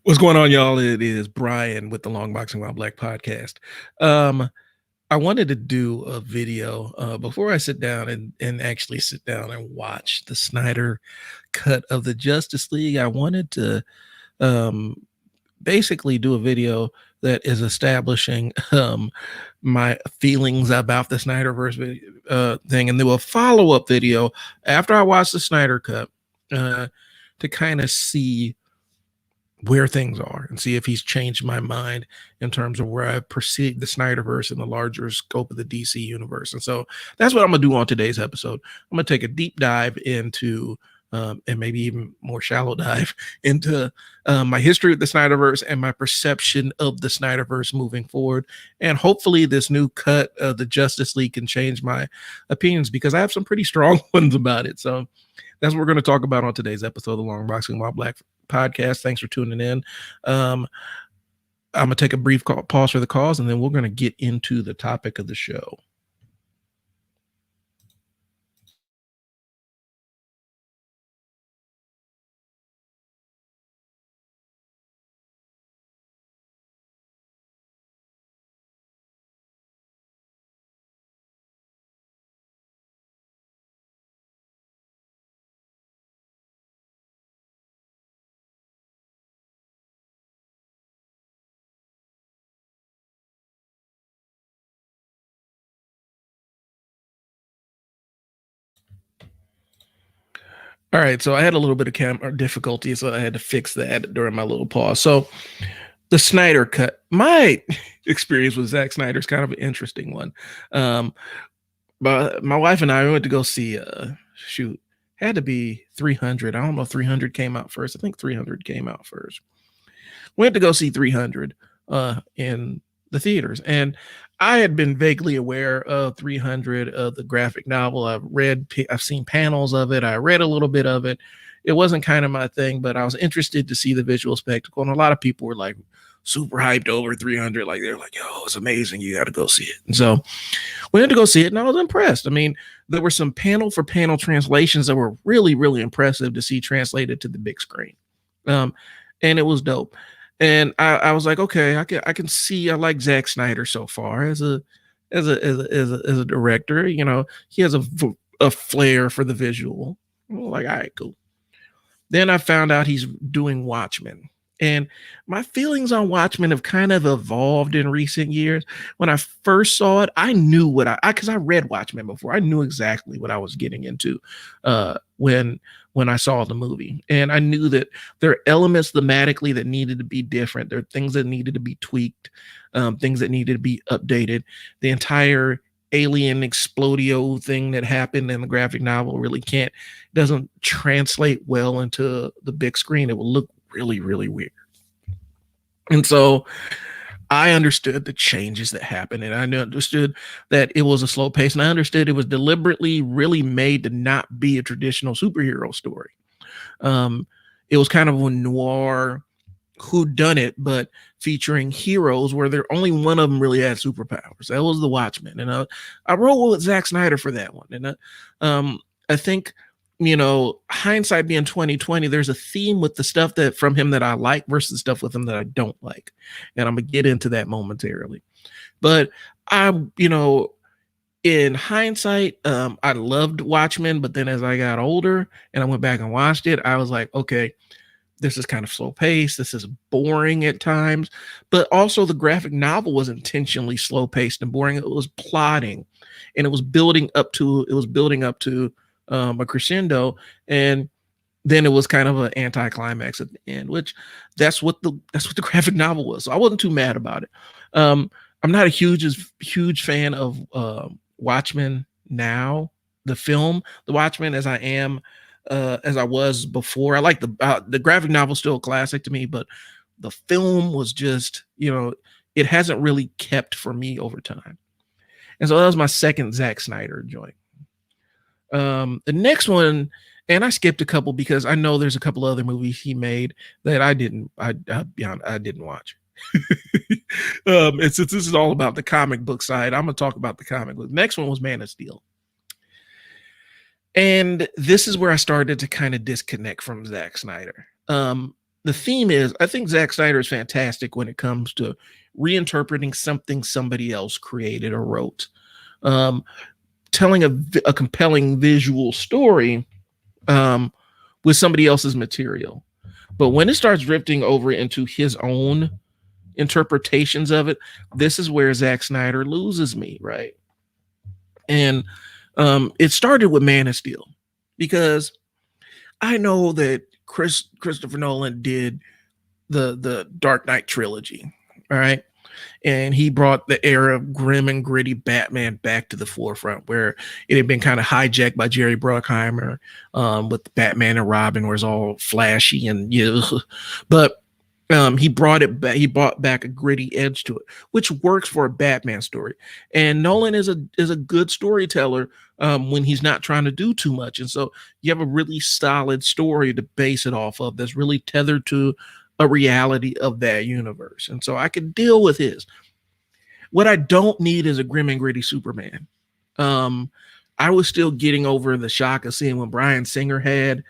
What's going on, y'all? It is Brian with the Long Boxing While Black podcast. Um, I wanted to do a video before I sit down and actually sit down and watch the Snyder cut of the Justice League. I wanted to um, basically do a video that is establishing my feelings about the Snyder-verse thing, and do a follow-up video after I watch the Snyder cut to kind of see where things are and see if he's changed my mind in terms of where I perceive the Snyderverse and the larger scope of the DC universe. And so that's what I'm going to do on today's episode. I'm going to take a deep dive into, and maybe even more shallow dive into my history of the Snyderverse and my perception of the Snyderverse moving forward. And hopefully this new cut of the Justice League can change my opinions, because I have some pretty strong ones about it. So that's what we're going to talk about on today's episode of the Long Boxing While Black podcast. Thanks for tuning in. I'm going to take a brief pause for the cause, and then we're going to get into the topic of the show. All right, so I had a little bit of camera difficulty, so I had to fix that during my little pause. So the Snyder cut, my experience with Zack Snyder is kind of an interesting one. But my wife and I went to go see had to be 300. I don't know if 300 came out first. I think 300 came out first. Went to go see 300 in the theaters, and I had been vaguely aware of 300, of the graphic novel. I've seen panels of it. I read a little bit of it. It wasn't kind of my thing, but I was interested to see the visual spectacle. And a lot of people were like super hyped over 300. Like, they're like, yo, it's amazing. You got to go see it. And so we had to go see it, and I was impressed. I mean, there were some panel for panel translations that were really, really impressive to see translated to the big screen. And it was dope. And I was like, okay, I can see I like Zack Snyder so far as a director. You know, he has a flair for the visual. Like, all right, cool. Then I found out he's doing Watchmen. And my feelings on Watchmen have kind of evolved in recent years. When I first saw it, I knew because I read Watchmen before. I knew exactly what I was getting into when I saw the movie. And I knew that there are elements thematically that needed to be different. There are things that needed to be tweaked, things that needed to be updated. The entire alien explodio thing that happened in the graphic novel really doesn't translate well into the big screen. It will look really, really weird. And so I understood the changes that happened, and I understood that it was a slow pace, and I understood it was deliberately really made to not be a traditional superhero story. It was kind of a noir whodunit, but featuring heroes where only one of them really had superpowers. That was the Watchmen, and I rolled with Zack Snyder for that one. And I think, you know, hindsight being 2020, there's a theme with the stuff that from him that I like versus the stuff with him that I don't like. And I'm gonna get into that momentarily. But in hindsight, I loved Watchmen, but then as I got older and I went back and watched it, I was like, okay, this is kind of slow paced. This is boring at times, but also the graphic novel was intentionally slow paced and boring. It was plotting, and it was building up to a crescendo, and then it was kind of an anticlimax at the end, which that's what the graphic novel was. So I wasn't too mad about it. I'm not a huge fan of Watchmen now, the film, The Watchmen, as I was before. I like the graphic novel, still a classic to me, but the film was just, it hasn't really kept for me over time. And so that was my second Zack Snyder joint. The next one, and I skipped a couple because I know there's a couple other movies he made that I didn't watch. And since this is all about the comic book side, I'm gonna talk about the comic book. Next one was Man of Steel. And this is where I started to kind of disconnect from Zack Snyder. the theme is, I think Zack Snyder is fantastic when it comes to reinterpreting something somebody else created or wrote. Um, Telling a compelling visual story um, with somebody else's material. But when it starts drifting over into his own interpretations of it, this is where Zack Snyder loses me, right? And it started with Man of Steel because I know that Christopher Nolan did the Dark Knight trilogy, all right, and he brought the era of grim and gritty Batman back to the forefront, where it had been kind of hijacked by Jerry Bruckheimer with Batman and Robin, where it's all flashy and but he brought it back. He brought back a gritty edge to it, which works for a Batman story. And Nolan is a good storyteller when he's not trying to do too much. And so you have a really solid story to base it off of that's really tethered to a reality of that universe. And so I can deal with his. What I don't need is a grim and gritty Superman. Um, I was still getting over the shock of seeing when Bryan Singer had,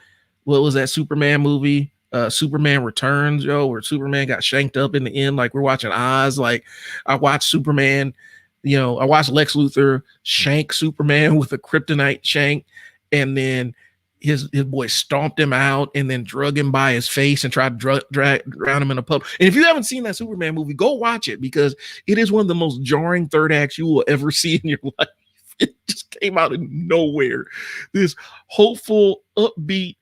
what was that Superman movie? Superman Returns, yo, where Superman got shanked up in the end. Like we're watching Oz. Like I watched Superman, I watched Lex Luthor shank Superman with a kryptonite shank, and then his boy stomped him out and then drug him by his face and tried to drown him in a pub. And if you haven't seen that Superman movie, go watch it because it is one of the most jarring third acts you will ever see in your life. It just came out of nowhere. This hopeful, upbeat,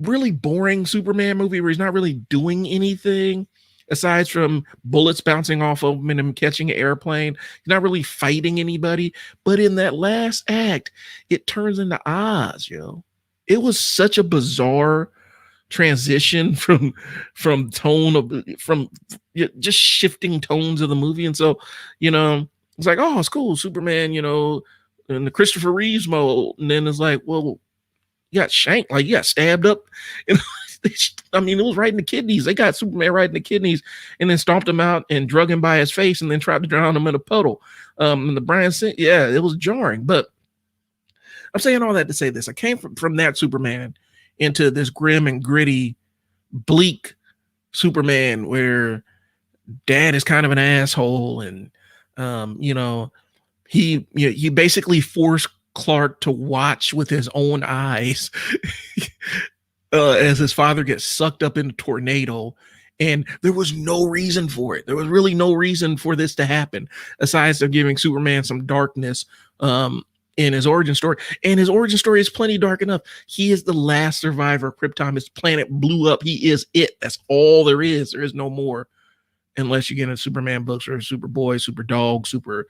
really boring Superman movie where he's not really doing anything aside from bullets bouncing off of him and him catching an airplane. He's not really fighting anybody. But in that last act, it turns into Oz, yo. It was such a bizarre transition from tone of from just shifting tones of the movie. And so, it's like, oh, it's cool, Superman, in the Christopher Reeves mode. And then it's like, well, you got shanked, like you got stabbed up. And I mean, it was right in the kidneys. They got Superman right in the kidneys and then stomped him out and drug him by his face and then tried to drown him in a puddle. And the Bryan Singer, yeah, it was jarring. But I'm saying all that to say this. I came from that Superman into this grim and gritty, bleak Superman where dad is kind of an asshole. And, he basically forced Clark to watch with his own eyes as his father gets sucked up in a tornado. And there was no reason for it. There was really no reason for this to happen, aside from giving Superman some darkness in his origin story. And his origin story is plenty dark enough. He is the last survivor of Krypton. His planet blew up. He is it. That's all there is. There is no more, unless you get into Superman books or Superboy, Super Dog, Super...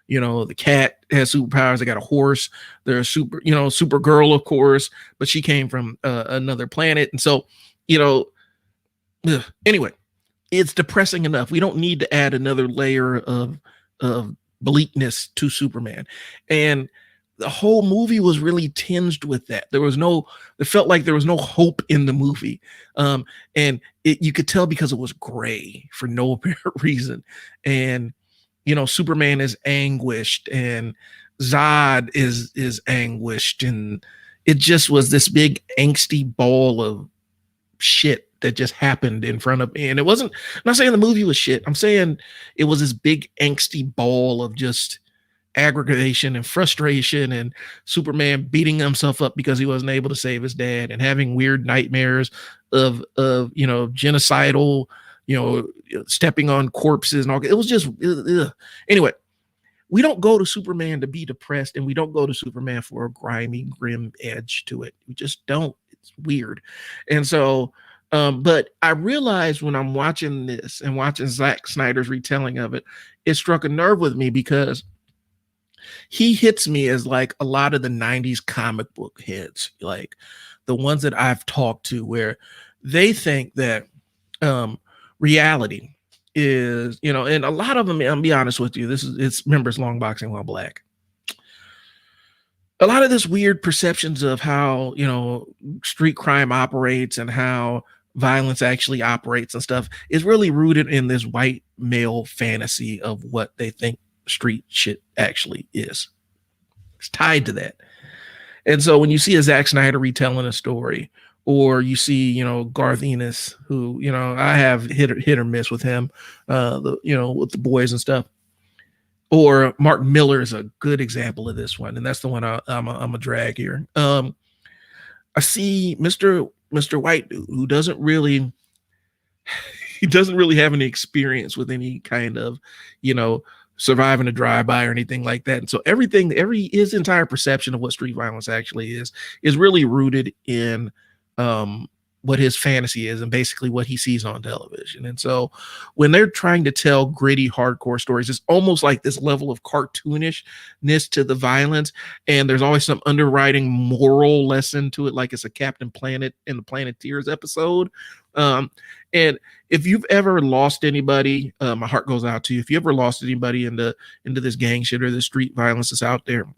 the cat has superpowers. They got a horse. There's Supergirl, of course, but she came from another planet. And so, anyway, it's depressing enough. We don't need to add another layer of bleakness to Superman. And the whole movie was really tinged with that. It felt like there was no hope in the movie. And you could tell because it was gray for no apparent reason. And Superman is anguished and Zod is anguished, and it just was this big angsty ball of shit that just happened in front of me. And I'm not saying the movie was shit. I'm saying it was this big angsty ball of just aggravation and frustration, and Superman beating himself up because he wasn't able to save his dad and having weird nightmares of genocidal, stepping on corpses and all. It was just anyway. We don't go to Superman to be depressed, and we don't go to Superman for a grimy, grim edge to it. We just don't. It's weird. And so, but I realized when I'm watching this and watching Zack Snyder's retelling of it, it struck a nerve with me because he hits me as like a lot of the 90s comic book heads, like the ones that I've talked to, where they think that reality is, and a lot of them, I'll be honest with you, it's members long boxing while black. A lot of this weird perceptions of how, street crime operates and how violence actually operates and stuff is really rooted in this white male fantasy of what they think street shit actually is. It's tied to that. And so when you see a Zack Snyder retelling a story Or you see, Garth Ennis, who, I have hit or miss with him, with the boys and stuff. Or Mark Miller is a good example of this one, and that's the one I'm a drag here. I see Mr. White Dude, who doesn't really he doesn't really have any experience with any kind of, you know, surviving a drive-by or anything like that. And so his entire perception of what street violence actually is really rooted in what his fantasy is and basically what he sees on television. And so when they're trying to tell gritty, hardcore stories, it's almost like this level of cartoonishness to the violence. And there's always some underwriting moral lesson to it, like it's a Captain Planet and the Planeteers episode. And if you've ever lost anybody, my heart goes out to you. If you ever lost anybody into this gang shit or the street violence that's out there,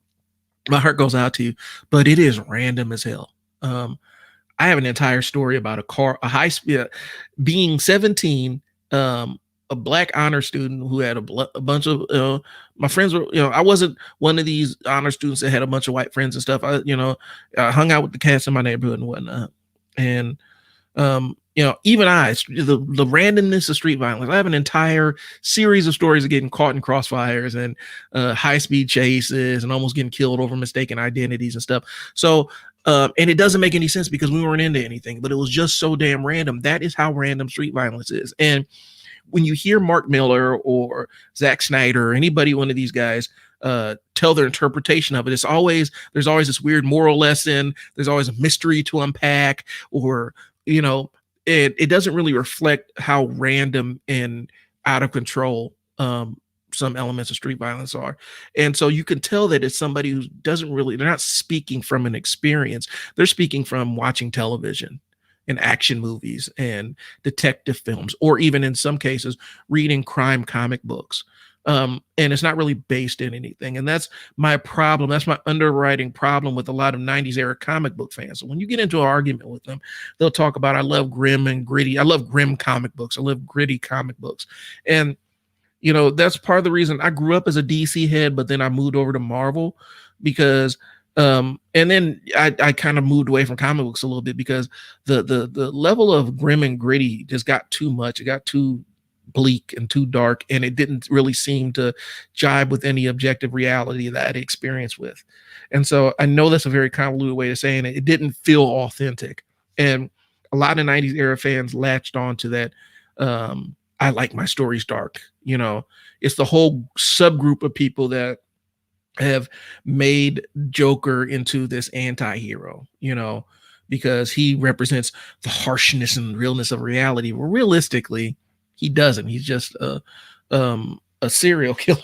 my heart goes out to you. But it is random as hell. I have an entire story about a high speed, being 17, a black honor student who had a bunch of, my friends were, I wasn't one of these honor students that had a bunch of white friends and stuff. I hung out with the cats in my neighborhood and whatnot. And, even the randomness of street violence. I have an entire series of stories of getting caught in crossfires and high speed chases and almost getting killed over mistaken identities and stuff. So, and it doesn't make any sense because we weren't into anything, but it was just so damn random. That is how random street violence is. And when you hear Mark Miller or Zack Snyder or anybody, one of these guys, tell their interpretation of it, there's always this weird moral lesson. There's always a mystery to unpack, or, it doesn't really reflect how random and out of control some elements of street violence are. And so you can tell that it's somebody who they're not speaking from an experience. They're speaking from watching television and action movies and detective films, or even in some cases reading crime comic books. And it's not really based in anything. And that's my problem. That's my underwriting problem with a lot of 90s era comic book fans. So when you get into an argument with them, they'll talk about, I love grim and gritty. I love grim comic books. I love gritty comic books. And that's part of the reason I grew up as a DC head, but then I moved over to Marvel because, and then I kind of moved away from comic books a little bit because the level of grim and gritty just got too much. It got too bleak and too dark, and it didn't really seem to jibe with any objective reality that I had experience with. And so I know that's a very convoluted way of saying it. It didn't feel authentic. And a lot of 90s era fans latched on to that. I like my stories dark. It's the whole subgroup of people that have made Joker into this anti-hero, because he represents the harshness and realness of reality. Well, realistically, he doesn't. He's just a serial killer.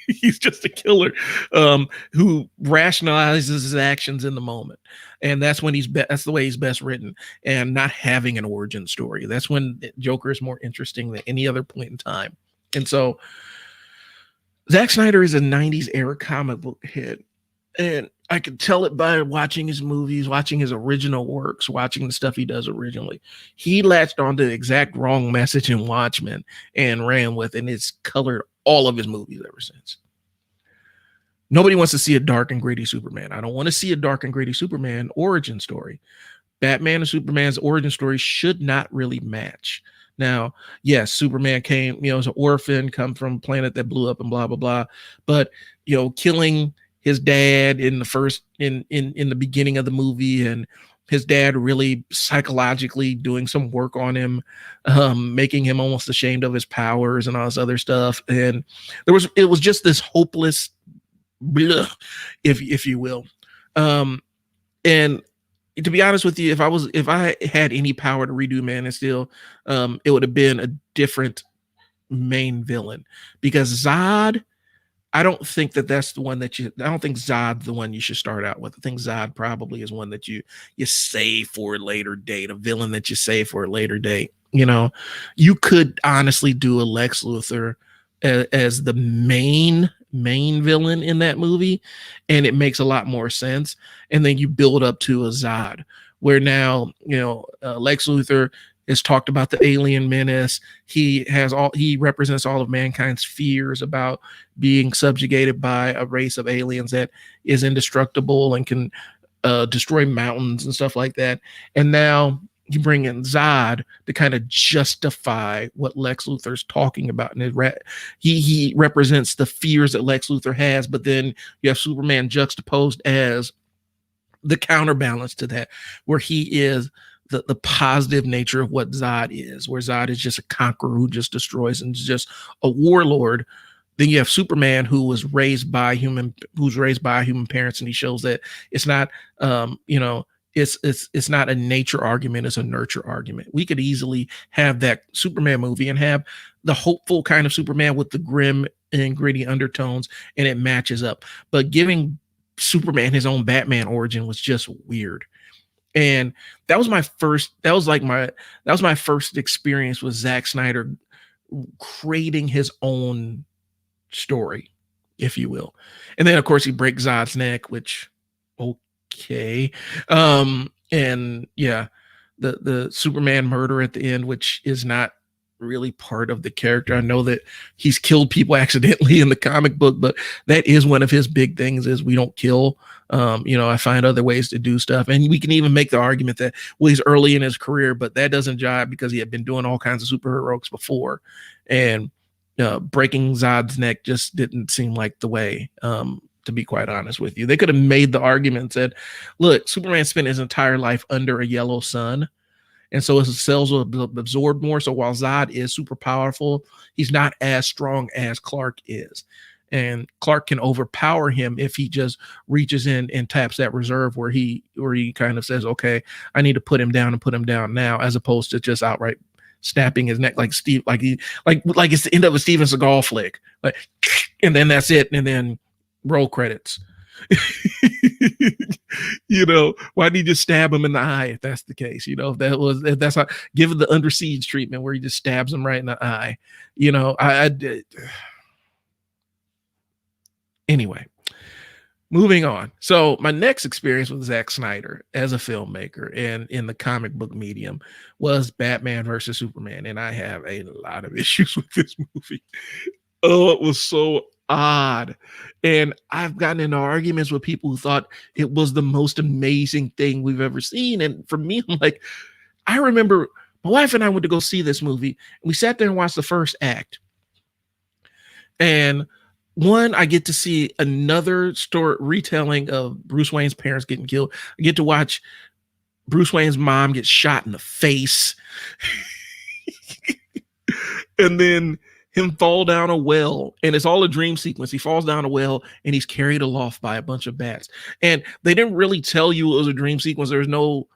He's just a killer who rationalizes his actions in the moment. And that's when that's the way he's best written, and not having an origin story. That's when Joker is more interesting than any other point in time. And so Zack Snyder is a 90s era comic book head. And I could tell it by watching his movies, watching his original works, watching the stuff he does originally. He latched on to the exact wrong message in Watchmen and ran with it, and it's colored all of his movies ever since. Nobody wants to see a dark and gritty Superman. I don't want to see a dark and gritty Superman origin story. Batman and Superman's origin story should not really match. Now, yes, Superman came, as an orphan, come from a planet that blew up and blah, blah, blah. But, killing his dad in the beginning of the movie, and his dad really psychologically doing some work on him, making him almost ashamed of his powers and all this other stuff. And it was just this hopeless, blah, if you will. And to be honest with you, if I had any power to redo Man of Steel, it would have been a different main villain, because Zod, I don't think that's the one I don't think Zod's the one you should start out with. I think Zod probably is one that you save for a later date, a villain that you save for a later date. You could honestly do a Lex Luthor as the main villain in that movie, and it makes a lot more sense. And then you build up to a Zod, where now, Lex Luthor is talked about the alien menace. He represents all of mankind's fears about being subjugated by a race of aliens that is indestructible and can destroy mountains and stuff like that. And now you bring in Zod to kind of justify what Lex Luthor's talking about. And he represents the fears that Lex Luthor has, but then you have Superman juxtaposed as the counterbalance to that, where he is the positive nature of what Zod is, where Zod is just a conqueror who just destroys and is just a warlord. Then you have Superman, who's raised by human parents, and he shows that it's not, it's not a nature argument, it's a nurture argument. We could easily have that Superman movie and have the hopeful kind of Superman with the grim and gritty undertones, and it matches up. But giving Superman his own Batman origin was just weird. And that was my first experience with Zack Snyder creating his own story, if you will. And then of course he breaks Zod's neck, which okay. And yeah, the Superman murder at the end, which is not really part of the character. I know that he's killed people accidentally in the comic book, but that is one of his big things, is we don't kill. I find other ways to do stuff. And we can even make the argument that, well, he's early in his career, but that doesn't jive because he had been doing all kinds of superheroics before. And breaking Zod's neck just didn't seem like the way, to be quite honest with you. They could have made the argument and said, look, Superman spent his entire life under a yellow sun, and so his cells will absorb more. So while Zod is super powerful, he's not as strong as Clark is. And Clark can overpower him if he just reaches in and taps that reserve where he kind of says, okay, I need to put him down and put him down now, as opposed to just outright snapping his neck like it's the end of a Steven Seagal flick. Like, and then that's it. And then roll credits. Why did he just stab him in the eye if that's the case? If that's how, give it the Under Siege treatment where he just stabs him right in the eye. I did. Anyway, moving on. So my next experience with Zack Snyder as a filmmaker and in the comic book medium was Batman versus Superman. And I have a lot of issues with this movie. Oh, it was so odd. And I've gotten into arguments with people who thought it was the most amazing thing we've ever seen. And for me, I'm like, I remember my wife and I went to go see this movie, and we sat there and watched the first act. And I get to see another story retelling of Bruce Wayne's parents getting killed. I get to watch Bruce Wayne's mom get shot in the face. And then him fall down a well, and it's all a dream sequence. He falls down a well and he's carried aloft by a bunch of bats. And they didn't really tell you it was a dream sequence. There was no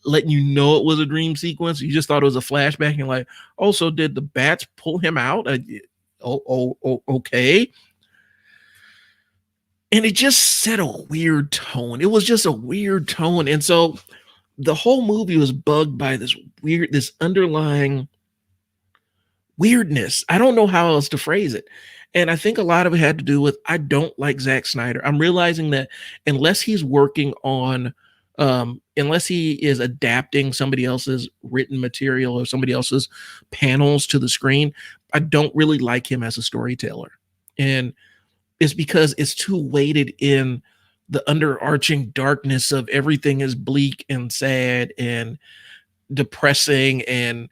letting you know it was a dream sequence. You just thought it was a flashback, and like, oh, so did the bats pull him out? Okay. And it just set a weird tone. It was just a weird tone. And so the whole movie was bugged by this underlying weirdness. I don't know how else to phrase it. And I think a lot of it had to do with, I don't like Zack Snyder. I'm realizing that unless he's working on, unless he is adapting somebody else's written material or somebody else's panels to the screen, I don't really like him as a storyteller. And it's because it's too weighted in the underarching darkness of everything is bleak and sad and depressing, and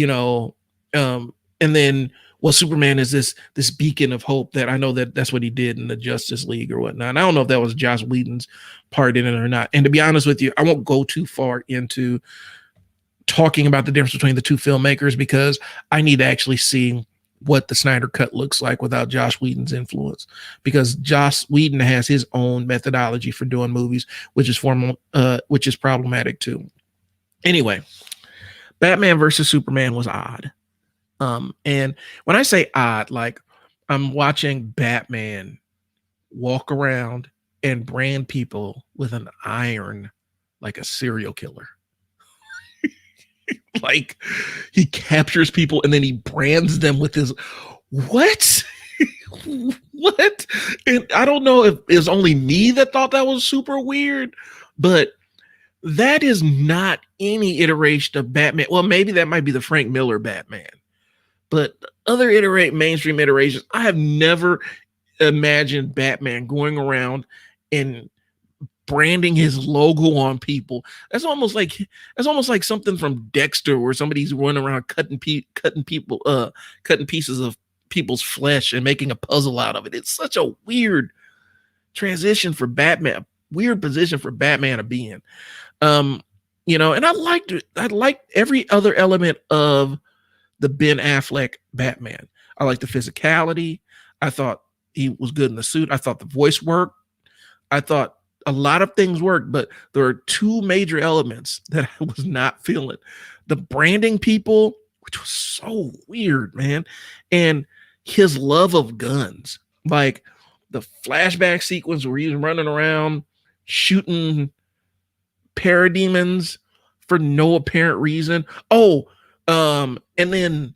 and then Superman is this beacon of hope that I know that's what he did in the Justice League or whatnot. And I don't know if that was Joss Whedon's part in it or not. And to be honest with you, I won't go too far into talking about the difference between the two filmmakers, because I need to actually see what the Snyder Cut looks like without Joss Whedon's influence, because Joss Whedon has his own methodology for doing movies, which is problematic too. Anyway, Batman versus Superman was odd. And when I say odd, like, I'm watching Batman walk around and brand people with an iron like a serial killer. Like, he captures people and then he brands them with his what? What? And I don't know if it was only me that thought that was super weird, but that is not any iteration of Batman. Well, maybe that might be the Frank Miller Batman, but other mainstream iterations, I have never imagined Batman going around and branding his logo on people. That's almost like something from Dexter, where somebody's running around cutting pieces of people's flesh and making a puzzle out of it. It's such a weird transition for Batman, weird position for Batman to be in. And I liked every other element of the Ben Affleck Batman. I liked the physicality. I thought he was good in the suit. I thought the voice worked. I thought a lot of things worked, but there are two major elements that I was not feeling. The branding people, which was so weird, man, and his love of guns. Like the flashback sequence where he's running around shooting parademons for no apparent reason. And then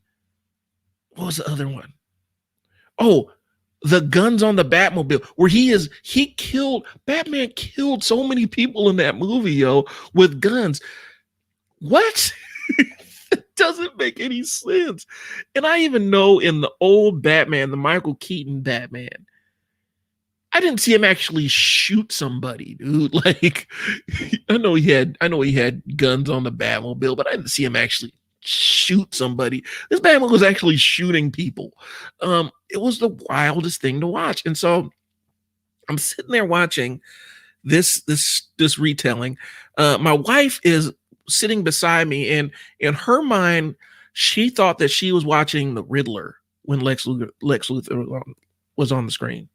what was the other one? Oh, the guns on the Batmobile, where Batman killed so many people in that movie, yo, with guns. What? It doesn't make any sense. And I even know in the old Batman, the Michael Keaton Batman, I didn't see him actually shoot somebody, dude. Like, I know he had guns on the Batmobile, but I didn't see him actually shoot somebody. This Batman was actually shooting people. It was the wildest thing to watch. And so I'm sitting there watching this retelling. My wife is sitting beside me, and in her mind, she thought that she was watching the Riddler when Lex Luthor was on the screen.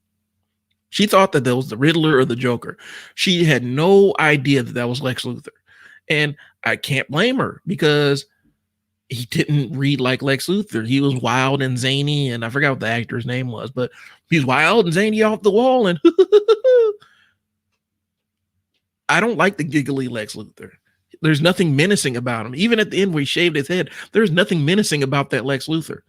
She thought that was the Riddler or the Joker. She had no idea that was Lex Luthor. And I can't blame her, because he didn't read like Lex Luthor. He was wild and zany, and I forgot what the actor's name was, but he's wild and zany off the wall. And I don't like the giggly Lex Luthor. There's nothing menacing about him. Even at the end where he shaved his head, there's nothing menacing about that Lex Luthor.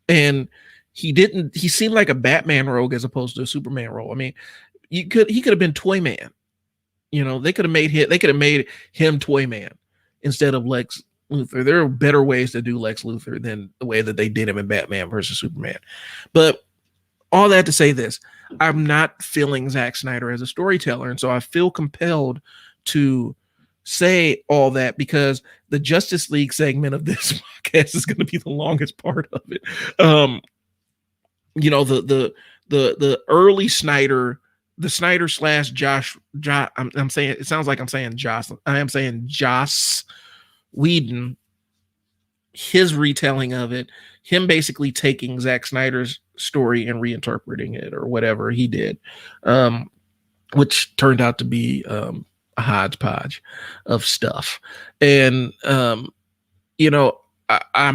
And he seemed like a Batman rogue as opposed to a Superman role. I mean, he could have been Toy Man. They could have made him Toy Man instead of Lex Luthor. There are better ways to do Lex Luthor than the way that they did him in Batman versus Superman. But all that to say this, I'm not feeling Zack Snyder as a storyteller. And so I feel compelled to say all that, because the Justice League segment of this podcast is going to be the longest part of it. The early Snyder, the Snyder / Josh, I'm saying, it sounds like I'm saying Joss. I am saying Joss Whedon, his retelling of it, him basically taking Zack Snyder's story and reinterpreting it or whatever he did, which turned out to be a hodgepodge of stuff. And I'm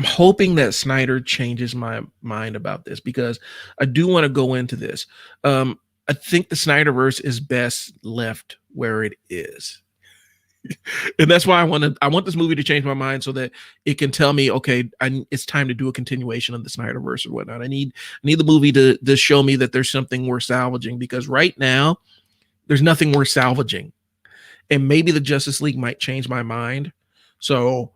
hoping that Snyder changes my mind about this, because I do want to go into this. I think the Snyder-verse is best left where it is. And that's why I want this movie to change my mind, so that it can tell me, okay, it's time to do a continuation of the Snyder-verse or whatnot. I need the movie to show me that there's something worth salvaging, because right now there's nothing worth salvaging. And maybe the Justice League might change my mind. So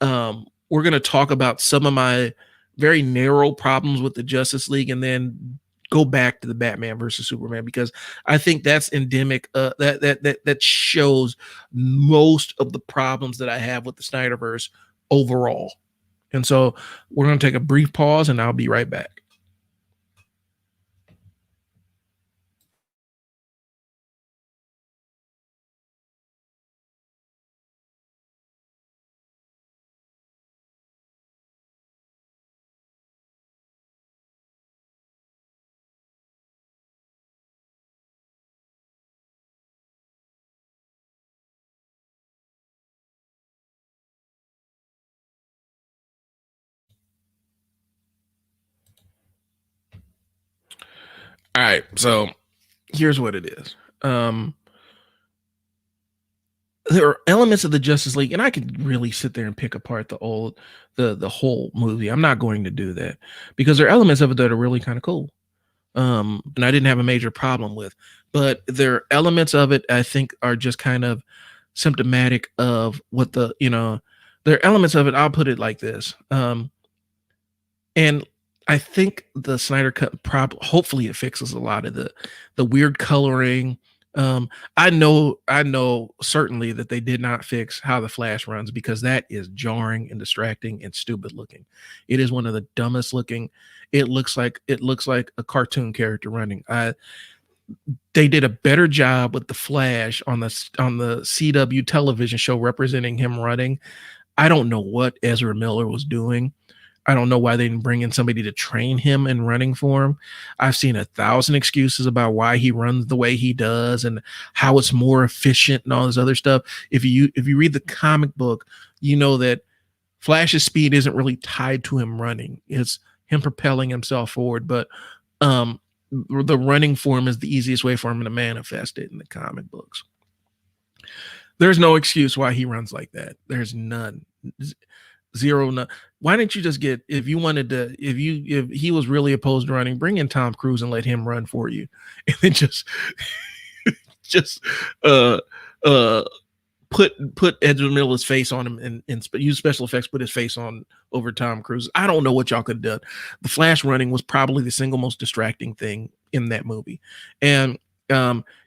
we're going to talk about some of my very narrow problems with the Justice League, and then go back to the Batman versus Superman, because I think that's endemic. That shows most of the problems that I have with the Snyderverse overall. And so we're going to take a brief pause, and I'll be right back. All right, so here's what it is. There are elements of the Justice League, and I could really sit there and pick apart the whole movie. I'm not going to do that, because there are elements of it that are really kind of cool. And I didn't have a major problem with, but there are elements of it I think are just kind of symptomatic of what there are elements of it. I'll put it like this. And I think the Snyder Cut hopefully it fixes a lot of the weird coloring, Um, I know certainly that they did not fix how the Flash runs because that is jarring and distracting and stupid looking. It is one of the dumbest looking. It looks like a cartoon character running. They did a better job with the Flash on the CW television show representing him running. I don't know what Ezra Miller was doing. I don't know why they didn't bring in somebody to train him in running for him. I've seen 1,000 excuses about why he runs the way he does and how it's more efficient and all this other stuff. If you read the comic book, you know that Flash's speed isn't really tied to him running. It's him propelling himself forward. But the running form is the easiest way for him to manifest it in the comic books. There's no excuse why he runs like that. There's none. Zero. None. Why didn't you just get, if you wanted to, if he was really opposed to running, bring in Tom Cruise and let him run for you, and then just uh uh put Edward Miller's face on him and use special effects, put his face on over Tom Cruise. I don't know what y'all could have done. The Flash running was probably the single most distracting thing in that movie. And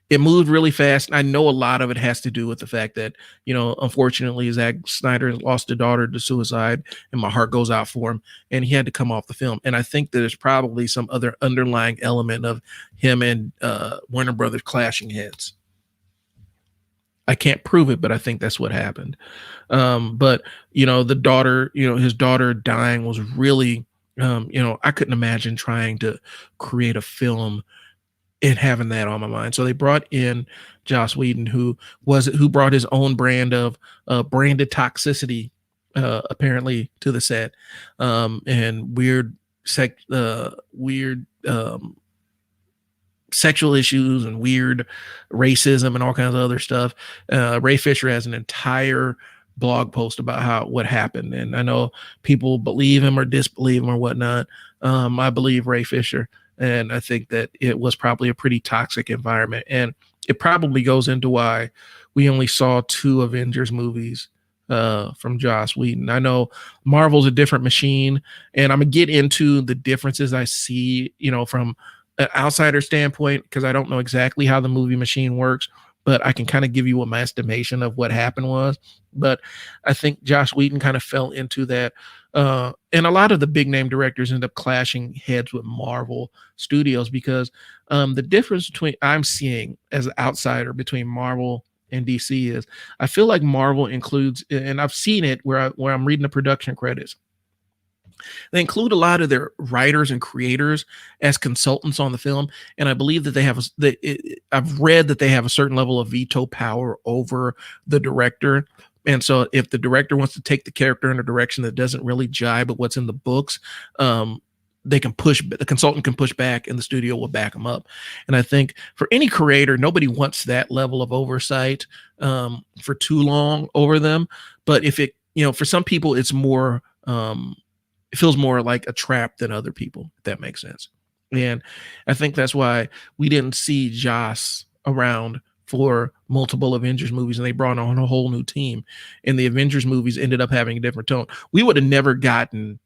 it moved really fast. I know a lot of it has to do with the fact that, unfortunately, Zack Snyder lost a daughter to suicide, and my heart goes out for him, and he had to come off the film. And I think that there's probably some other underlying element of him and Warner Brothers clashing heads. I can't prove it, but I think that's what happened. But the daughter, his daughter dying was really, I couldn't imagine trying to create a film and having that on my mind. So they brought in Joss Whedon, who brought his own brand of branded toxicity, apparently, to the set, and weird sexual issues and weird racism and all kinds of other stuff. Ray Fisher has an entire blog post about what happened, and I know people believe him or disbelieve him or whatnot. I believe Ray Fisher, and I think that it was probably a pretty toxic environment, and it probably goes into why we only saw 2 Avengers movies from Joss Whedon. I know Marvel's a different machine, and I'm gonna get into the differences I see, from an outsider standpoint, because I don't know exactly how the movie machine works, but I can kind of give you what my estimation of what happened was. But I think Joss Whedon kind of fell into that. And a lot of the big name directors end up clashing heads with Marvel Studios because the difference I'm seeing as an outsider between Marvel and DC is I feel like Marvel includes, and I've seen it where I'm reading the production credits. They include a lot of their writers and creators as consultants on the film, and I believe that they have I've read that they have a certain level of veto power over the director. And so if the director wants to take the character in a direction that doesn't really jibe with what's in the books, the consultant can push back and the studio will back them up. And I think for any creator, nobody wants that level of oversight for too long over them. But if for some people, it's more, it feels more like a trap than other people, if that makes sense. And I think that's why we didn't see Joss around for multiple Avengers movies, and they brought on a whole new team. And the Avengers movies ended up having a different tone. We would have never gotten,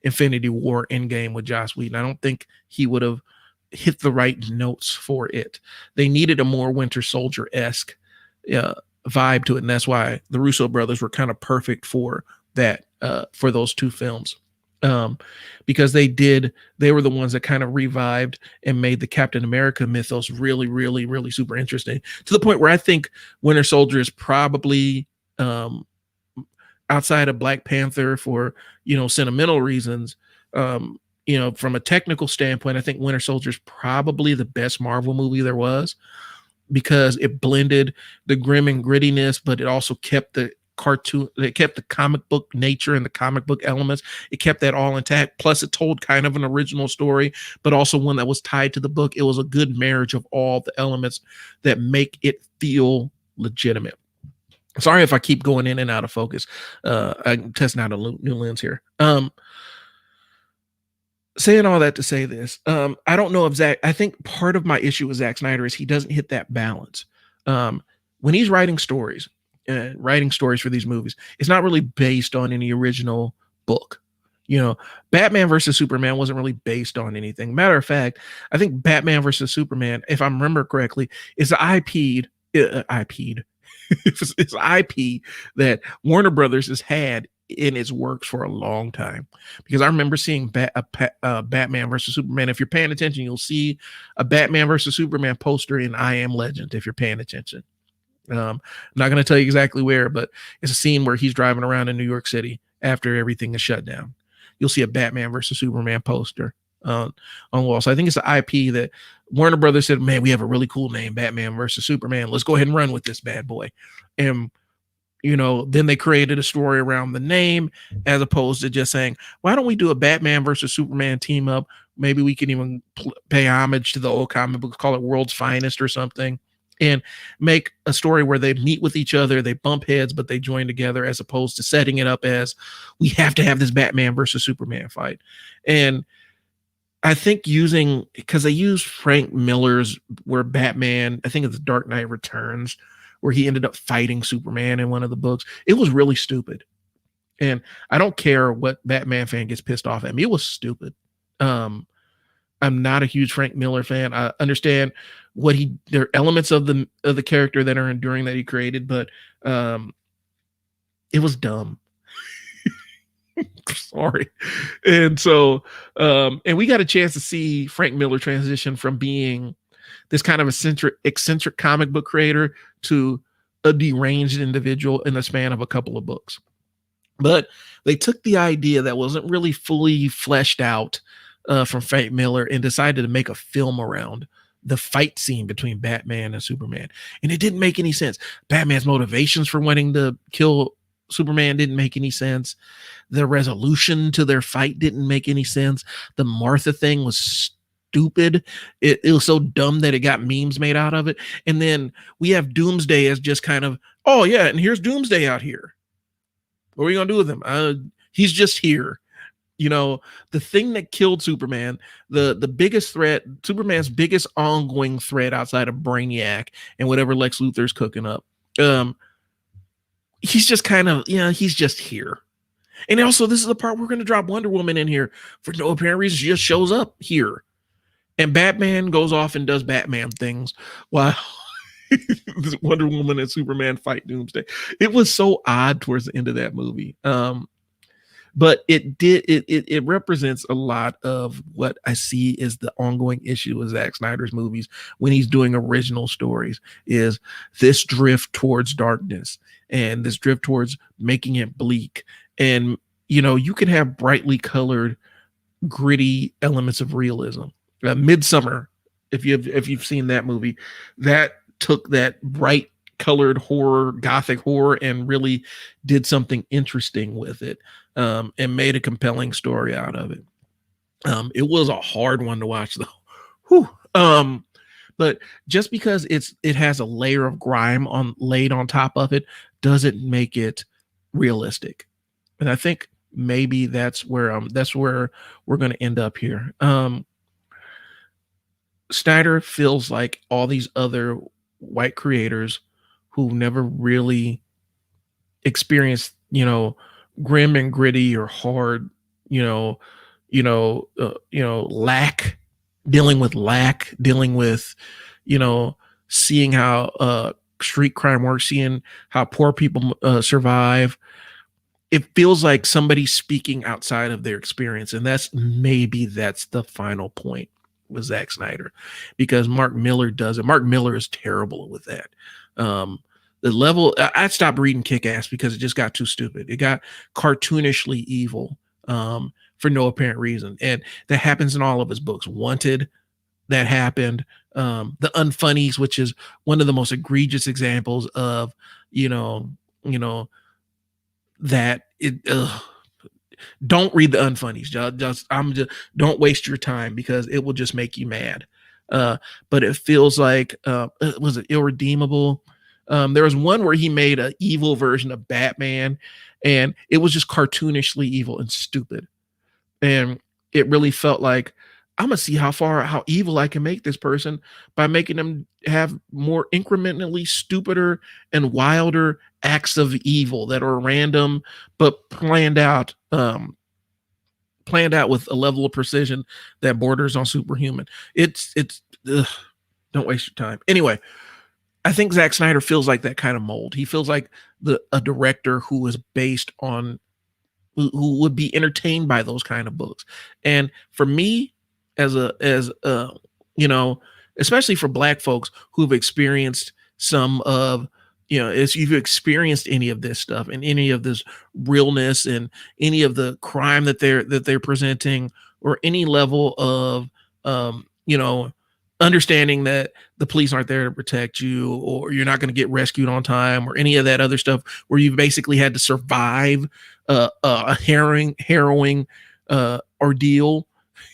Infinity War Endgame with Joss Whedon. I don't think he would have hit the right notes for it. They needed a more Winter Soldier-esque vibe to it, and that's why the Russo brothers were kind of perfect for that, for those 2 films, because they were the ones that kind of revived and made the Captain America mythos really, really, really super interesting, to the point where I think Winter Soldier is probably, outside of Black Panther for sentimental reasons, from a technical standpoint, I think Winter Soldier is probably the best Marvel movie there was, because it blended the grim and grittiness, but it also kept the comic book nature and the comic book elements. It kept that all intact. Plus it told kind of an original story, but also one that was tied to the book. It was a good marriage of all the elements that make it feel legitimate. Sorry if I keep going in and out of focus. I'm testing out a new lens here. Saying all that to say this, I don't know if I think part of my issue with Zack Snyder is he doesn't hit that balance. When he's writing stories for these movies, it's not really based on any original book. You know, Batman versus Superman wasn't really based on anything. Matter of fact, I think Batman versus Superman, if I remember correctly, is the IP'd it's IP that Warner Brothers has had in its works for a long time. Because I remember seeing Batman versus Superman. If you're paying attention, you'll see a Batman versus Superman poster in I Am Legend. If you're paying attention, I'm not going to tell you exactly where, but it's a scene where he's driving around in New York City after everything is shut down. You'll see a Batman versus Superman poster on the wall. So I think it's an IP that Warner Brothers said, man, we have a really cool name, Batman versus Superman. Let's go ahead and run with this bad boy. And, you know, then they created a story around the name as opposed to just saying, why don't we do a Batman versus Superman team up? Maybe we can even pay homage to the old comic book, call it World's Finest or something, and make a story where they meet with each other, they bump heads, but they join together, as opposed to setting it up as we have to have this Batman versus Superman fight. And I think because they use Frank Miller's where Batman, I think it's Dark Knight Returns, where he ended up fighting Superman in one of the books. It was really stupid. And I don't care what Batman fan gets pissed off at me. It was stupid. I'm not a huge Frank Miller fan. I understand there are elements of the character that are enduring that he created, but it was dumb. Sorry. And so and we got a chance to see Frank Miller transition from being this kind of eccentric comic book creator to a deranged individual in the span of a couple of books. But they took the idea that wasn't really fully fleshed out from Frank Miller and decided to make a film around the fight scene between Batman and Superman. And it didn't make any sense. Batman's motivations for wanting to kill Superman didn't make any sense. The resolution to their fight didn't make any sense. The Martha thing was stupid. It was so dumb that it got memes made out of it. And then we have Doomsday as just kind of, oh yeah, and here's Doomsday out here. What are we gonna do with him? He's just here. You know, the thing that killed Superman, the biggest threat, Superman's biggest ongoing threat outside of Brainiac and whatever Lex Luthor's cooking up. He's just kind of, he's just here. And also, this is the part we're going to drop Wonder Woman in here for no apparent reason. She just shows up here. And Batman goes off and does Batman things while Wonder Woman and Superman fight Doomsday. It was so odd towards the end of that movie. But it represents a lot of what I see is the ongoing issue with Zack Snyder's movies when he's doing original stories, is this drift towards darkness and this drift towards making it bleak. And, you can have brightly colored, gritty elements of realism. Midsummer, if you've seen that movie, that took that bright colored horror, gothic horror, and really did something interesting with it, and made a compelling story out of it. It was a hard one to watch though. Whew. But just because it has a layer of grime laid on top of it doesn't make it realistic. And I think maybe that's where we're going to end up here. Snyder feels like all these other white creators who never really experienced, grim and gritty or hard, lack, dealing with, seeing how street crime works, seeing how poor people survive. It feels like somebody speaking outside of their experience. And that's the final point with Zack Snyder, because Mark Miller does it. Mark Miller is terrible with that. The level, I stopped reading Kick-Ass because it just got too stupid. It got cartoonishly evil for no apparent reason. And that happens in all of his books. Wanted, that happened. The Unfunnies, which is one of the most egregious examples of, that it, don't read the Unfunnies. Just don't waste your time because it will just make you mad. But it feels like, was it Irredeemable? There was one where he made an evil version of Batman, and it was just cartoonishly evil and stupid. And it really felt like, I'm gonna see how evil I can make this person by making them have more incrementally stupider and wilder acts of evil that are random but planned out. planned out with a level of precision that borders on superhuman. It's ugh, don't waste your time. Anyway, I think Zack Snyder feels like that kind of mold. He feels like a director who is based on who would be entertained by those kind of books. And for me, as a you know, especially for Black folks who've experienced some of, if you've experienced any of this stuff and any of this realness and any of the crime that they're presenting, or any level of understanding that the police aren't there to protect you, or you're not going to get rescued on time, or any of that other stuff, where you've basically had to survive a harrowing ordeal.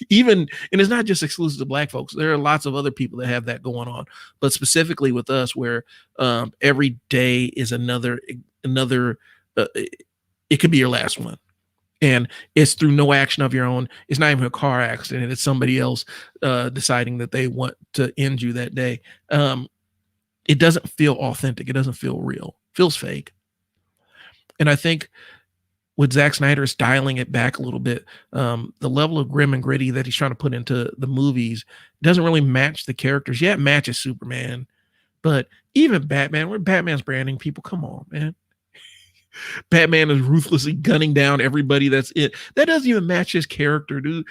Even, and it's not just exclusive to Black folks. There are lots of other people that have that going on, but specifically with us, where every day is another. It could be your last one, and it's through no action of your own. It's not even a car accident. It's somebody else deciding that they want to end you that day. It doesn't feel authentic. It doesn't feel real. It feels fake. And I think with Zack Snyder is dialing it back a little bit. The level of grim and gritty that he's trying to put into the movies doesn't really match the characters. Yeah, it matches Superman, but even Batman, where Batman's branding people, come on, man. Batman is ruthlessly gunning down everybody that's it. That doesn't even match his character, dude.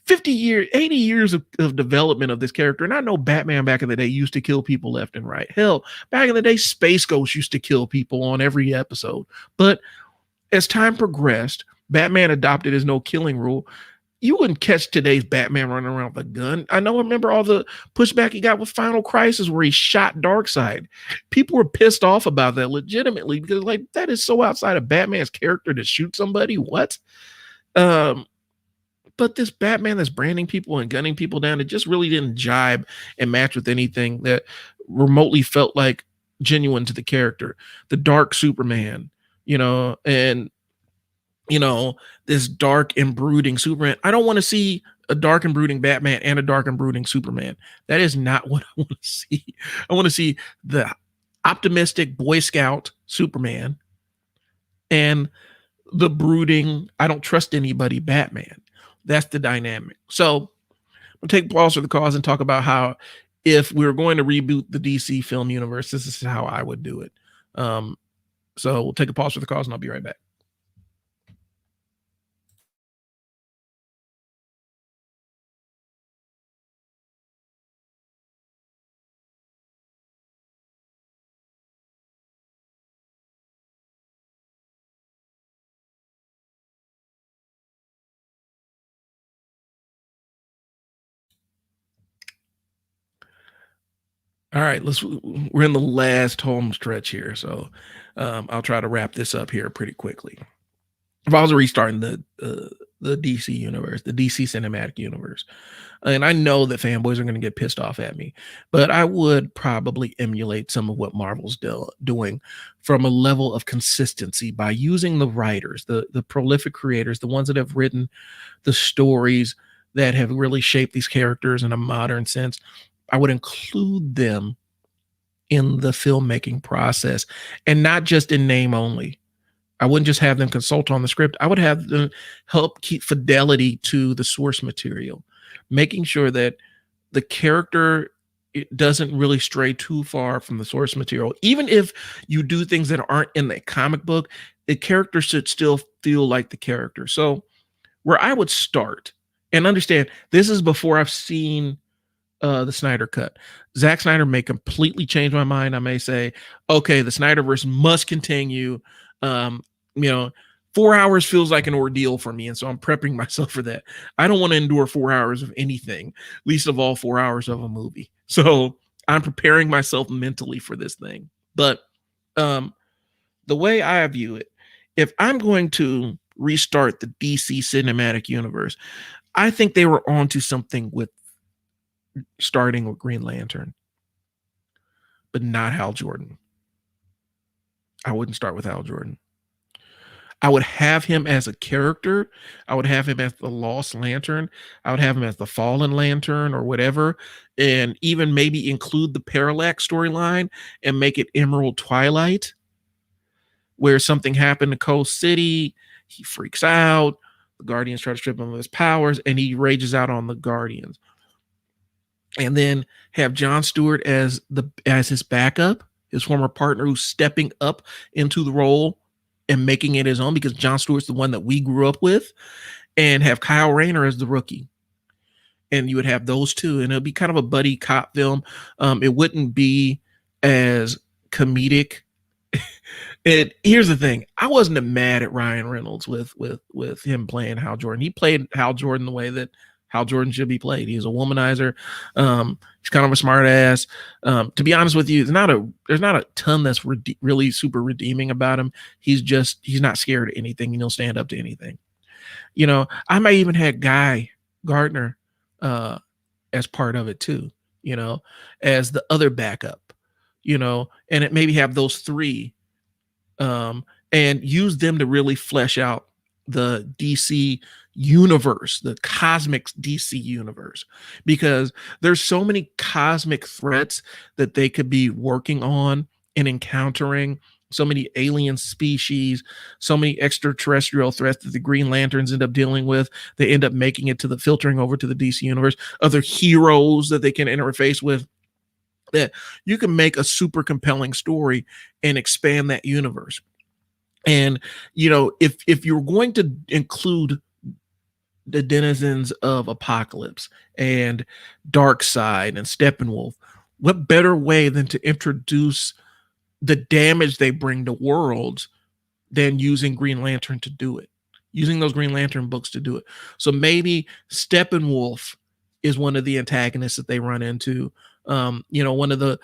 50 years, 80 years of development of this character. And I know Batman back in the day used to kill people left and right. Hell, back in the day, Space Ghost used to kill people on every episode. But as time progressed, Batman adopted his no killing rule. You wouldn't catch today's Batman running around with a gun. I remember all the pushback he got with Final Crisis, where he shot Darkseid. People were pissed off about that legitimately, because that is so outside of Batman's character to shoot somebody. What? But this Batman that's branding people and gunning people down, it just really didn't jibe and match with anything that remotely felt like genuine to the character. The dark Superman, and this dark and brooding Superman. I don't want to see a dark and brooding Batman and a dark and brooding Superman. That is not what I want to see. I want to see the optimistic Boy Scout Superman and the brooding, I don't trust anybody Batman. That's the dynamic. So we'll take pause for the cause and talk about how, if we were going to reboot the DC film universe, this is how I would do it. So we'll take a pause for the cause and I'll be right back. All right, we're in the last home stretch here, so I'll try to wrap this up here pretty quickly. If I was restarting the DC universe, the DC cinematic universe, and I know that fanboys are going to get pissed off at me, but I would probably emulate some of what Marvel's doing from a level of consistency by using the writers, the prolific creators, the ones that have written the stories that have really shaped these characters in a modern sense. I would include them in the filmmaking process, and not just in name only. I wouldn't just have them consult on the script. I would have them help keep fidelity to the source material, making sure that the character, it doesn't really stray too far from the source material. Even if you do things that aren't in the comic book, the character should still feel like the character. So where I would start, and understand, this is before I've seen the Snyder Cut. Zack Snyder may completely change my mind. I may say, okay, the Snyder-verse must continue. 4 hours feels like an ordeal for me, and so I'm prepping myself for that. I don't want to endure 4 hours of anything, least of all 4 hours of a movie. So I'm preparing myself mentally for this thing. But the way I view it, if I'm going to restart the DC cinematic universe, I think they were onto something with starting with Green Lantern, but not Hal Jordan. I wouldn't start with Hal Jordan. I would have him as a character. I would have him as the Lost Lantern. I would have him as the Fallen Lantern or whatever, and even maybe include the Parallax storyline and make it Emerald Twilight, where something happened to Coast City. He freaks out. The Guardians try to strip him of his powers, and he rages out on the Guardians. And then have Jon Stewart as his backup, his former partner who's stepping up into the role and making it his own, because Jon Stewart's the one that we grew up with, and have Kyle Rayner as the rookie. And you would have those two, and it'll be kind of a buddy cop film. It wouldn't be as comedic. And here's the thing: I wasn't mad at Ryan Reynolds with him playing Hal Jordan. He played Hal Jordan the way that Hal Jordan should be played. He's a womanizer. He's kind of a smart ass. To be honest with you, there's not a ton that's really super redeeming about him. He's not scared of anything, and he'll stand up to anything. I might even have Guy Gardner as part of it too, as the other backup, and it maybe have those three, and use them to really flesh out the DC universe, the cosmic DC universe, because there's so many cosmic threats that they could be working on and encountering. So many alien species, so many extraterrestrial threats that the Green Lanterns end up dealing with. They end up making it to the filtering over to the DC universe. Other heroes that they can interface with, that you can make a super compelling story and expand that universe. And, if you're going to include the denizens of Apocalypse and Darkseid and Steppenwolf, what better way than to introduce the damage they bring to worlds than using Green Lantern to do it, using those Green Lantern books to do it. So maybe Steppenwolf is one of the antagonists that they run into, one of the,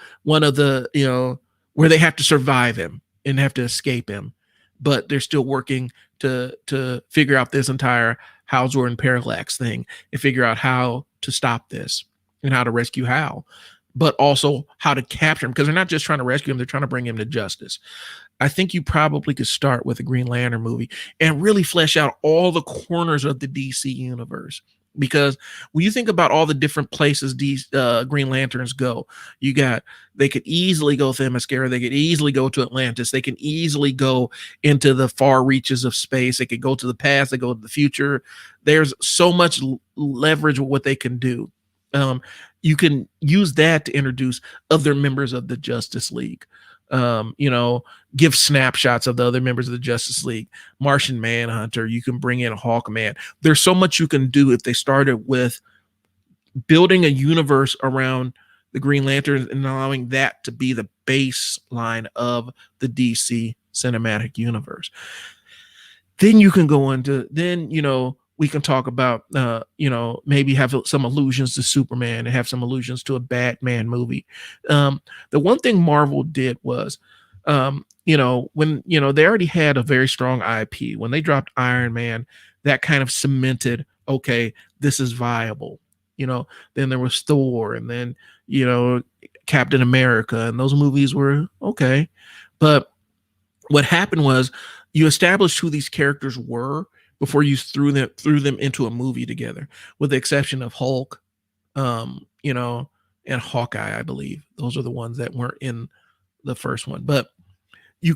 where they have to survive him and have to escape him, but they're still working to figure out this entire Hal Jordan parallax thing and figure out how to stop this and how to rescue Hal, but also how to capture him, because they're not just trying to rescue him, they're trying to bring him to justice. I think you probably could start with a Green Lantern movie and really flesh out all the corners of the DC universe. Because when you think about all the different places these Green Lanterns go, they could easily go Themyscira, they could easily go to Atlantis, they can easily go into the far reaches of space, they could go to the past, they go to the future. There's so much leverage with what they can do. You can use that to introduce other members of the Justice League. Give snapshots of the other members of the Justice League. Martian Manhunter, you can bring in Hawkman. There's so much you can do if they started with building a universe around the Green Lantern and allowing that to be the baseline of the DC cinematic universe. Then you can go into, we can talk about, maybe have some allusions to Superman and have some allusions to a Batman movie. The one thing Marvel did was, when, they already had a very strong IP. When they dropped Iron Man, that kind of cemented, okay, this is viable. Then there was Thor, and then, Captain America, and those movies were okay. But what happened was you established who these characters were before you threw them into a movie together, with the exception of Hulk, and Hawkeye, I believe. Those are the ones that weren't in the first one. But you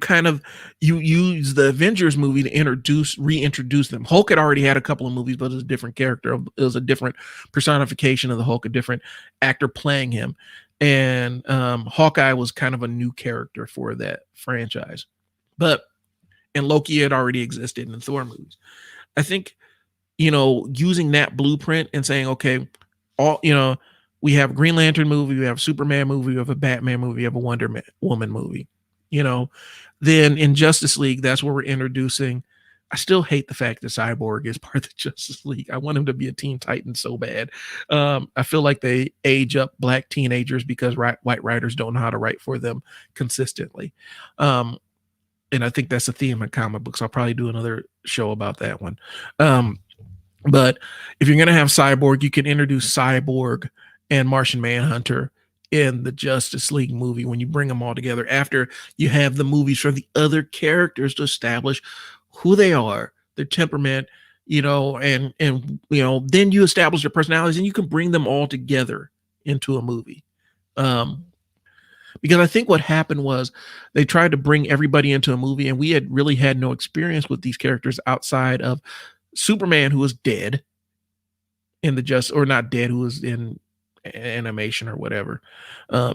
use the Avengers movie to reintroduce them. Hulk had already had a couple of movies, but it was a different character. It was a different personification of the Hulk, a different actor playing him. And Hawkeye was kind of a new character for that franchise. And Loki had already existed in the Thor movies. I think, using that blueprint and saying, okay, we have a Green Lantern movie, we have a Superman movie, we have a Batman movie, we have a Wonder Woman movie, then in Justice League, that's where we're introducing. I still hate the fact that Cyborg is part of the Justice League. I want him to be a Teen Titan so bad. I feel like they age up black teenagers because white writers don't know how to write for them consistently. And I think that's a theme in comic books. I'll probably do another show about that one. But if you're going to have Cyborg, you can introduce Cyborg and Martian Manhunter in the Justice League movie when you bring them all together after you have the movies for the other characters to establish who they are, their temperament, and then you establish their personalities and you can bring them all together into a movie. Because I think what happened was they tried to bring everybody into a movie, and we had really had no experience with these characters outside of Superman, who was dead in the or not dead, who was in animation or whatever,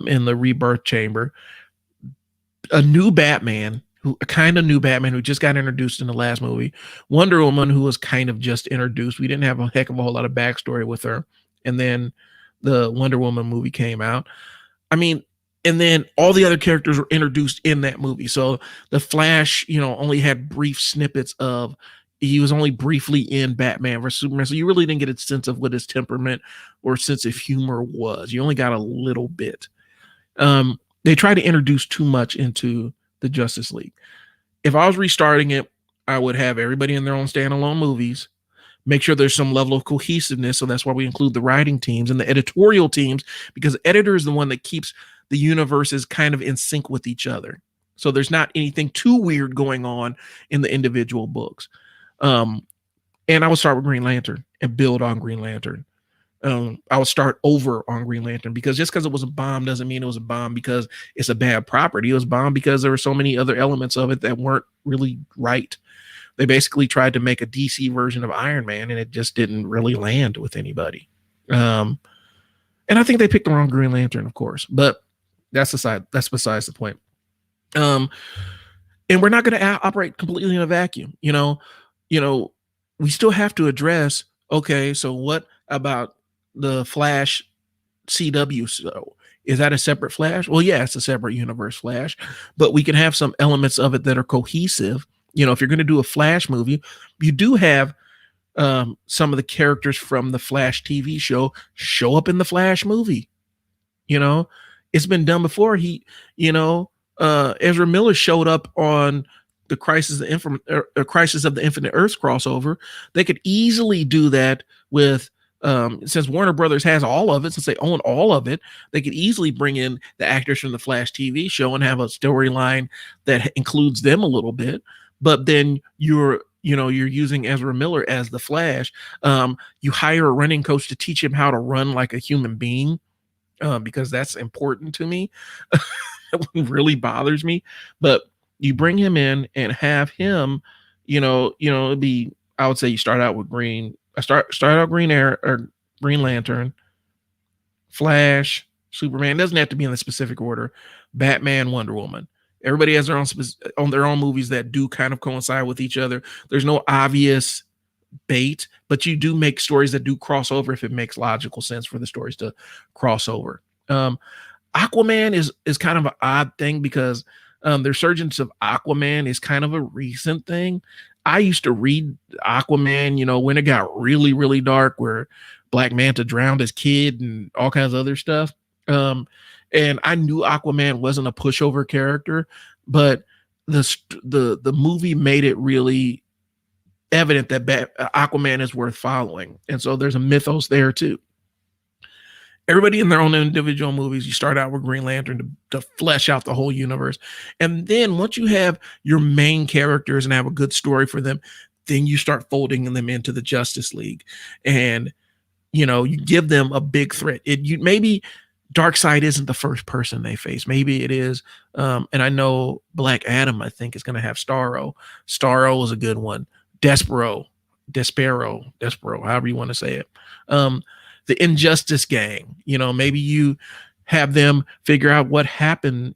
in the rebirth chamber. A new Batman, a kind of new Batman who just got introduced in the last movie. Wonder Woman, who was kind of just introduced. We didn't have a heck of a whole lot of backstory with her. And then the Wonder Woman movie came out. I mean, and then all the other characters were introduced in that movie. So the Flash, only had brief snippets of, he was only briefly in Batman vs Superman. So you really didn't get a sense of what his temperament or sense of humor was. You only got a little bit. They try to introduce too much into the Justice League. If I was restarting it, I would have everybody in their own standalone movies, make sure there's some level of cohesiveness. So that's why we include the writing teams and the editorial teams, because the editor is the one that keeps the universes kind of in sync with each other. So there's not anything too weird going on in the individual books. And I would start with Green Lantern and build on Green Lantern. I would start over on Green Lantern, because just because it was a bomb doesn't mean it was a bomb because it's a bad property. It was a bomb because there were so many other elements of it that weren't really right. They basically tried to make a DC version of Iron Man, and it just didn't really land with anybody. And I think they picked the wrong Green Lantern, of course, but that's besides the point. And we're not going to operate completely in a vacuum. We still have to address, okay, so what about the Flash CW show? Is that a separate Flash? Well, yeah, it's a separate universe Flash, but we can have some elements of it that are cohesive. If you're going to do a Flash movie, you do have some of the characters from the Flash TV show up in the Flash movie. It's been done before. Ezra Miller showed up on the Crisis of the Infinite Earths crossover. They could easily do that with, since Warner Brothers has all of it, since they own all of it, they could easily bring in the actors from the Flash TV show and have a storyline that includes them a little bit. But then you're using Ezra Miller as the Flash. You hire a running coach to teach him how to run like a human being, because that's important to me. That one really bothers me. But you bring him in and have him, it'd be, I would say you start out with Green Lantern, Flash, Superman. It doesn't have to be in the specific order. Batman, Wonder Woman. Everybody has their own movies that do kind of coincide with each other. There's no obvious bait, but you do make stories that do cross over if it makes logical sense for the stories to cross over. Aquaman is kind of an odd thing, because the resurgence of Aquaman is kind of a recent thing. I used to read Aquaman, when it got really, really dark, where Black Manta drowned his kid and all kinds of other stuff. And I knew Aquaman wasn't a pushover character, but the movie made it really evident that Aquaman is worth following. And so there's a mythos there too. Everybody in their own individual movies, you start out with Green Lantern to flesh out the whole universe. And then once you have your main characters and have a good story for them, then you start folding them into the Justice League. And, you give them a big threat. Maybe Darkseid isn't the first person they face. Maybe it is. And I know Black Adam, I think, is going to have Starro. Starro is a good one. Despero, however you want to say it. The Injustice Gang, maybe you have them figure out what happened,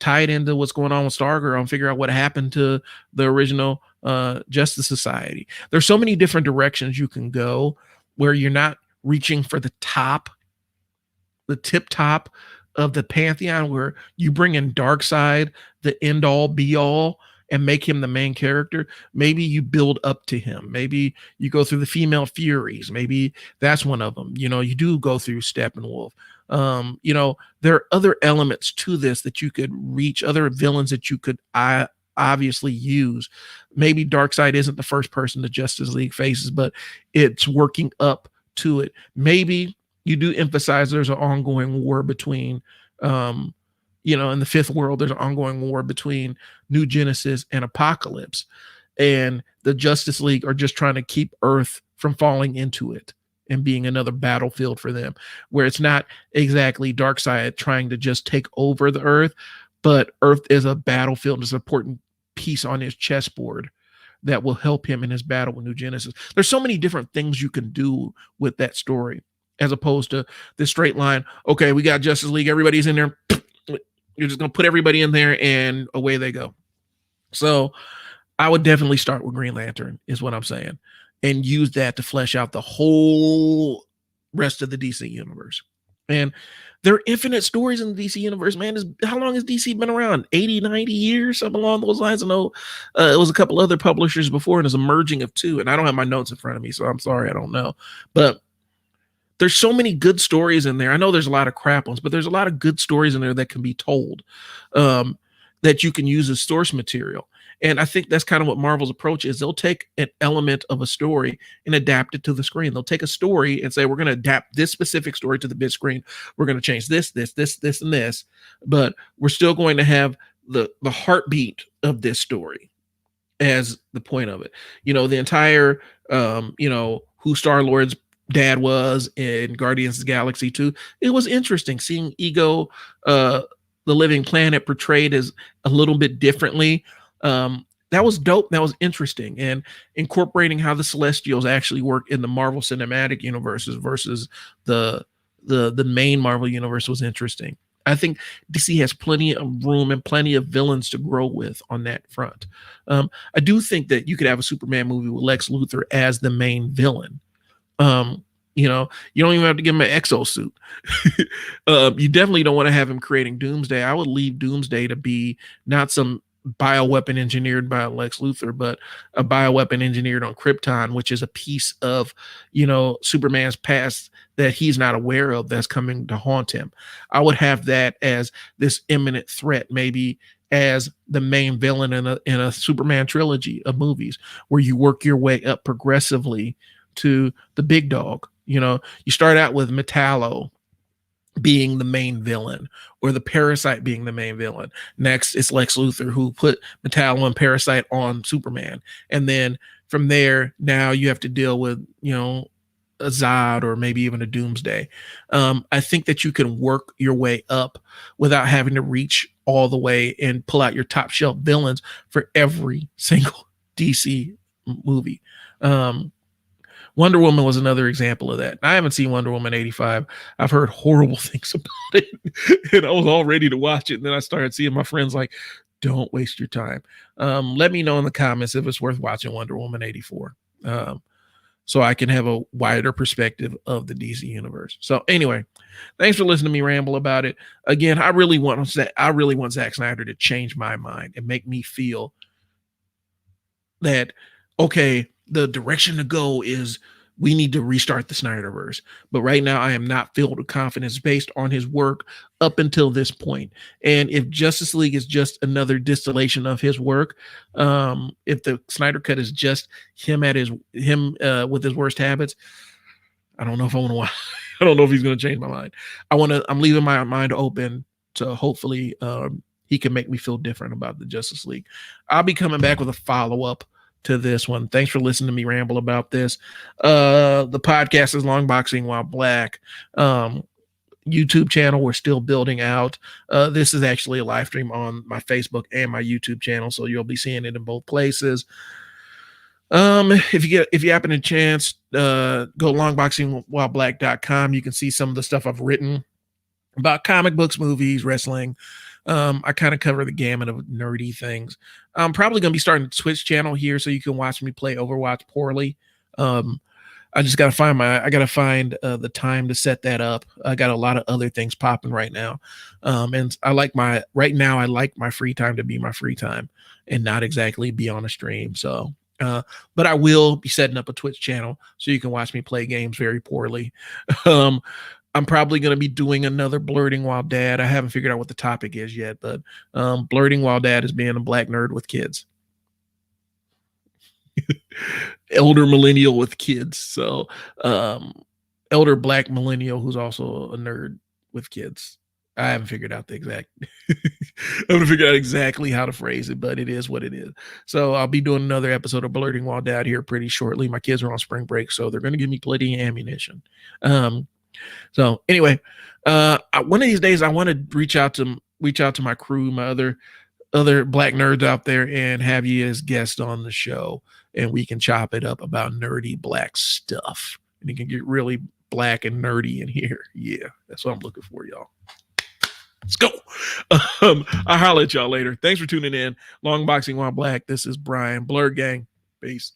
tie it into what's going on with Stargirl and figure out what happened to the original Justice Society. There's so many different directions you can go where you're not reaching for the tip top of the pantheon, where you bring in Darkseid, the end all be all, and make him the main character. Maybe you build up to him. Maybe you go through the female Furies. Maybe that's one of them. You do go through Steppenwolf. There are other elements to this that you could reach, other villains that you could obviously use. Maybe Darkseid isn't the first person the Justice League faces, but it's working up to it. Maybe you do emphasize there's an ongoing war between, in the fifth world, there's an ongoing war between New Genesis and Apocalypse. And the Justice League are just trying to keep Earth from falling into it and being another battlefield for them, where it's not exactly Darkseid trying to just take over the Earth, but Earth is a battlefield, is an important piece on his chessboard that will help him in his battle with New Genesis. There's so many different things you can do with that story, as opposed to this straight line. Okay, we got Justice League. Everybody's in there. You're just going to put everybody in there and away they go. So I would definitely start with Green Lantern, is what I'm saying, and use that to flesh out the whole rest of the DC universe. And there are infinite stories in the DC universe, man. How long has DC been around? 80, 90 years, something along those lines. I know it was a couple other publishers before, and it's a merging of two. And I don't have my notes in front of me, so I'm sorry, I don't know. But there's so many good stories in there. I know there's a lot of crap ones, but there's a lot of good stories in there that can be told, that you can use as source material. And I think that's kind of what Marvel's approach is. They'll take an element of a story and adapt it to the screen. They'll take a story and say, we're going to adapt this specific story to the big screen. We're going to change this, and this, but we're still going to have the heartbeat of this story as the point of it. The entire, who Star-Lord's dad was in Guardians of the Galaxy 2. It was interesting seeing Ego, the living planet, portrayed as a little bit differently. That was dope. That was interesting. And incorporating how the Celestials actually work in the Marvel Cinematic Universes versus the main Marvel universe was interesting. I think DC has plenty of room and plenty of villains to grow with on that front. I do think that you could have a Superman movie with Lex Luthor as the main villain. You don't even have to give him an exosuit. You definitely don't want to have him creating Doomsday. I would leave Doomsday to be not some bioweapon engineered by Lex Luthor, but a bioweapon engineered on Krypton, which is a piece of, Superman's past that he's not aware of that's coming to haunt him. I would have that as this imminent threat, maybe as the main villain in a Superman trilogy of movies, where you work your way up progressively to the big dog. You start out with Metallo being the main villain, or the Parasite being the main villain. Next, it's Lex Luthor, who put Metallo and Parasite on Superman. And then from there, now you have to deal with, a Zod or maybe even a Doomsday. I think that you can work your way up without having to reach all the way and pull out your top shelf villains for every single DC movie. Wonder Woman was another example of that. I haven't seen Wonder Woman 85. I've heard horrible things about it, and I was all ready to watch it. And then I started seeing my friends like, don't waste your time. Let me know in the comments if it's worth watching Wonder Woman 84, so I can have a wider perspective of the DC universe. So anyway, thanks for listening to me ramble about it. Again, I really want Zack Snyder to change my mind and make me feel that, okay, the direction to go is we need to restart the Snyder-verse. But right now, I am not filled with confidence based on his work up until this point. And if Justice League is just another distillation of his work, if the Snyder Cut is just him with his worst habits, I don't know if I want to watch. I don't know if he's going to change my mind. I'm leaving my mind open to hopefully he can make me feel different about the Justice League. I'll be coming back with a follow-up to this one. Thanks for listening to me ramble about this. The podcast is Long Boxing While Black. YouTube channel we're still building out. This is actually a live stream on my Facebook and my YouTube channel, so you'll be seeing it in both places. If you happen to chance, go longboxingwhileblack.com. You can see some of the stuff I've written about comic books, movies, wrestling. I kind of cover the gamut of nerdy things. I'm probably going to be starting a Twitch channel here so you can watch me play Overwatch poorly. I just got to find the time to set that up. I got a lot of other things popping right now. And I like my free time to be my free time and not exactly be on a stream. So, but I will be setting up a Twitch channel so you can watch me play games very poorly. I'm probably going to be doing another Blurting While Dad. I haven't figured out what the topic is yet, but Blurting While Dad is being a black nerd with kids. Elder millennial with kids. So elder black millennial who's also a nerd with kids. I haven't figured out I haven't figured out exactly how to phrase it, but it is what it is. So I'll be doing another episode of Blurting While Dad here pretty shortly. My kids are on spring break, so they're going to give me plenty of ammunition. So anyway, one of these days I want to reach out to my crew, my other other black nerds out there and have you as guest on the show, and we can chop it up about nerdy black stuff. And it can get really black and nerdy in here. Yeah, that's what I'm looking for, y'all. Let's go. I'll holler at y'all later. Thanks for tuning in. Long Boxing While Black. This is Brian. Blur Gang. Peace.